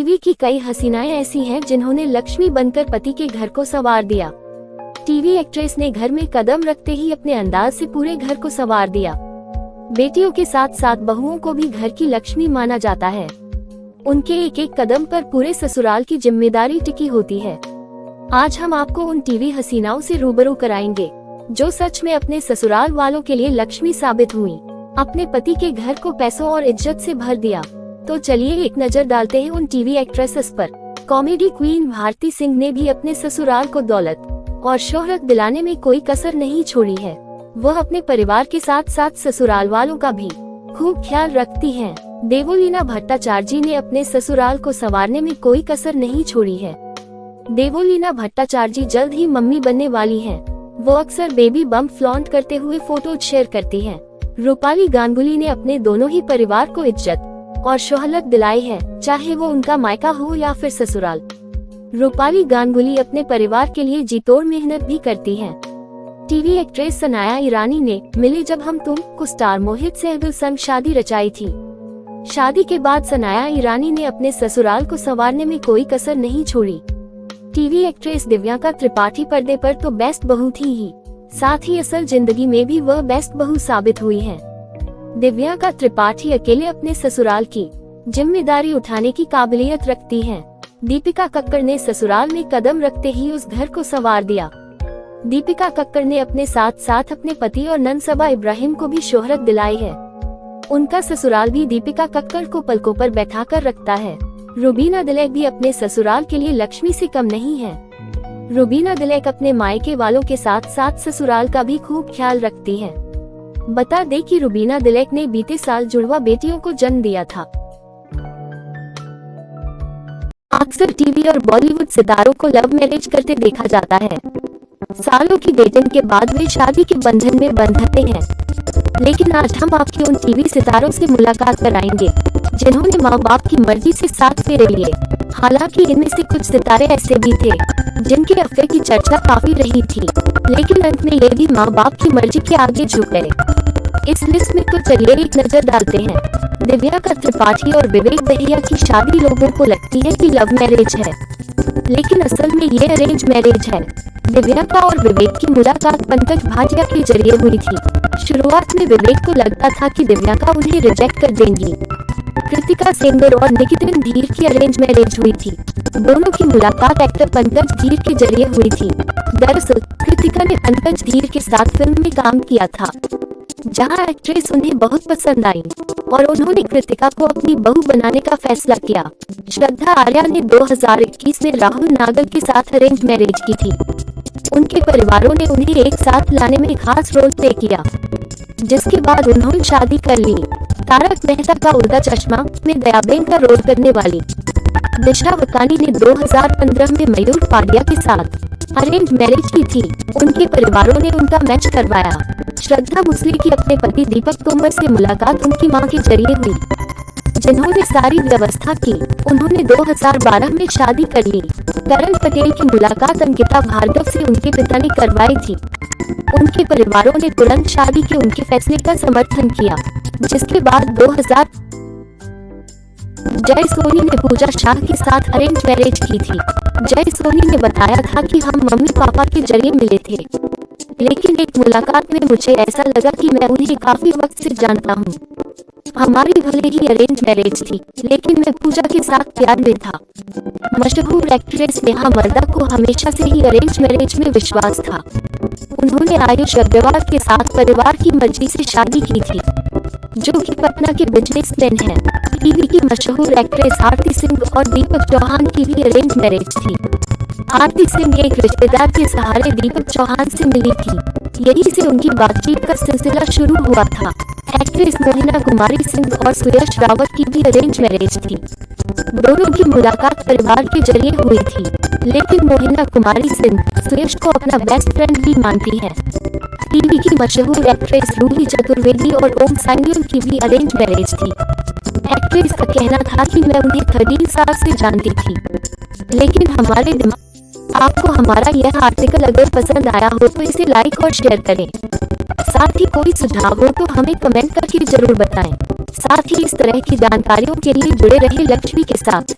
TV की कई हसीनाएं ऐसी हैं जिन्होंने लक्ष्मी बनकर पति के घर को संवार दिया। टीवी एक्ट्रेस ने घर में कदम रखते ही अपने अंदाज से पूरे घर को संवार दिया। बेटियों के साथ साथ बहुओं को भी घर की लक्ष्मी माना जाता है। उनके एक एक कदम पर पूरे ससुराल की जिम्मेदारी टिकी होती है। आज हम आपको उन टीवी हसीनाओं से रूबरू कराएंगे जो सच में अपने ससुराल वालों के लिए लक्ष्मी साबित हुई, अपने पति के घर को पैसों और इज्जत से भर दिया। तो चलिए एक नजर डालते हैं उन टीवी एक्ट्रेसेस पर। कॉमेडी क्वीन भारती सिंह ने भी अपने ससुराल को दौलत और शोहरत दिलाने में कोई कसर नहीं छोड़ी है। वह अपने परिवार के साथ साथ ससुराल वालों का भी खूब ख्याल रखती हैं। देवोलीना भट्टाचार्य ने अपने ससुराल को संवारने में कोई कसर नहीं छोड़ी है। देवोलीना भट्टाचार्य जल्द ही मम्मी बनने वाली हैं। वो अक्सर बेबी बम्प फ्लॉन्ट करते हुए फोटो शेयर करती हैं। रूपाली गांगुली ने अपने दोनों ही परिवार को इज्जत और शोहरत दिलाई है, चाहे वो उनका मायका हो या फिर ससुराल। रूपाली गांगुली अपने परिवार के लिए जी तोड़ मेहनत भी करती हैं। टीवी एक्ट्रेस सनाया ईरानी ने मिले जब हम तुम को स्टार मोहित सहगल संग शादी रचाई थी। शादी के बाद सनाया ईरानी ने अपने ससुराल को संवारने में कोई कसर नहीं छोड़ी। टीवी एक्ट्रेस दिव्यांका त्रिपाठी पर्दे पर तो बेस्ट बहू थी ही, साथ ही असल जिंदगी में भी वह बेस्ट बहू साबित हुई हैं। दिव्यांका त्रिपाठी अकेले अपने ससुराल की जिम्मेदारी उठाने की काबिलियत रखती हैं। दीपिका कक्कड़ ने ससुराल में कदम रखते ही उस घर को संवार दिया। दीपिका कक्कड़ ने अपने साथ साथ अपने पति और ननसबा इब्राहिम को भी शोहरत दिलाई है। उनका ससुराल भी दीपिका कक्कड़ को पलकों पर बैठाकर रखता है। रुबीना दिलेक भी अपने ससुराल के लिए लक्ष्मी से कम नहीं है। रुबीना दिलेक अपने मायके वालों के साथ साथ ससुराल का भी खूब ख्याल रखती है। बता दें कि रुबीना दिलेक ने बीते साल जुड़वा बेटियों को जन्म दिया था। अक्सर टीवी और बॉलीवुड सितारों को लव मैरिज करते देखा जाता है। सालों की डेटिंग के बाद वे शादी के बंधन में बंधते हैं। लेकिन आज हम आपके उन टीवी सितारों से मुलाकात कराएंगे जिन्होंने माँ बाप की मर्जी से साथ फेरे लिए। हालांकि इनमें से कुछ सितारे ऐसे भी थे जिनके अफेयर की चर्चा काफी रही थी, लेकिन अंत में ये भी माँ बाप की मर्जी के आगे झुक गए। इस लिस्ट में तो चलिए एक नजर डालते हैं। दिव्यांका त्रिपाठी और विवेक दहिया की शादी लोगों को लगती है कि लव मैरिज है, लेकिन असल में ये अरेंज मैरिज है। दिव्यांका और विवेक की मुलाकात पंकज भाटिया के जरिए हुई थी। शुरुआत में विवेक को लगता था कि दिव्यांका उन्हें रिजेक्ट कर देंगी। कृतिका सेंगर और निकितिन धीर की अरेंज मैरिज हुई थी। दोनों की मुलाकात एक्टर पंकज धीर के जरिए हुई थी। दरअसल कृतिका ने पंकज धीर के साथ फिल्म में काम किया था, जहां एक्ट्रेस उन्हें बहुत पसंद आई और उन्होंने कृतिका को अपनी बहू बनाने का फैसला किया। श्रद्धा आर्या ने 2021 में राहुल नागल के साथ अरेंज मैरिज की थी। उनके परिवारों ने उन्हें एक साथ लाने में खास रोल प्ले किया, जिसके बाद उन्होंने शादी कर ली। तारक मेहता का उल्टा चश्मा में दयाबेन का रोल करने वाली दिशा वकानी ने 2015 में मयूर पाडिया के साथ अरेंज मैरिज की थी। उनके परिवारों ने उनका मैच करवाया। श्रद्धा मुसली की अपने पति दीपक तोमर से मुलाकात उनकी मां के जरिए हुई, जिन्होंने सारी व्यवस्था की। उन्होंने 2012 में शादी कर ली। करण पटेल की मुलाकात अंकिता भार्गव से उनके पिता ने करवाई थी। उनके परिवारों ने तुरंत शादी के उनके फैसले का समर्थन किया, जिसके बाद 2000 जय सोनी ने पूजा शाह के साथ अरेंज मैरिज की थी। जय सोनी ने बताया था कि हम मम्मी पापा के जरिए मिले थे, लेकिन एक मुलाकात में मुझे ऐसा लगा कि मैं उन्हें काफी वक्त से जानता हूँ। हमारी भले ही अरेंज मैरिज थी, लेकिन मैं पूजा के साथ प्यार में था। मशहूर एक्ट्रेस नेहा मर्दा को हमेशा से ही अरेंज मैरिज में विश्वास था। उन्होंने आयुष अग्रवाल के साथ परिवार की मर्जी से शादी की थी, जो कि पटना के बिजनेसमैन हैं। टीवी की मशहूर एक्ट्रेस आरती सिंह और दीपक चौहान की भी अरेंज मैरिज थी। आरती सिंह एक रिश्तेदार के सहारे दीपक चौहान से मिली थी। यहीं से उनकी बातचीत का सिलसिला शुरू हुआ था। एक्ट्रेस मोहिना कुमारी सिंह और सुयश रावत की भी अरेंज मैरिज थी। दोनों की मुलाकात परिवार के जरिए हुई थी, लेकिन मोहिना कुमारी सिंह सुयश को अपना बेस्ट फ्रेंड भी मानती है। टीवी की मशहूर एक्ट्रेस रूही चतुर्वेदी और ओम साइनियल की भी अरेंज मैरिज थी। एक्ट्रेस का कहना था कि मैं उन्हें 13 साल से जानती थी, लेकिन हमारे दिमाग। आपको हमारा यह आर्टिकल अगर पसंद आया हो तो इसे लाइक और शेयर करें। साथ ही कोई सुझाव हो तो हमें कमेंट करके जरूर बताएं। साथ ही इस तरह की जानकारियों के लिए जुड़े रहिए लक्ष्मी के साथ।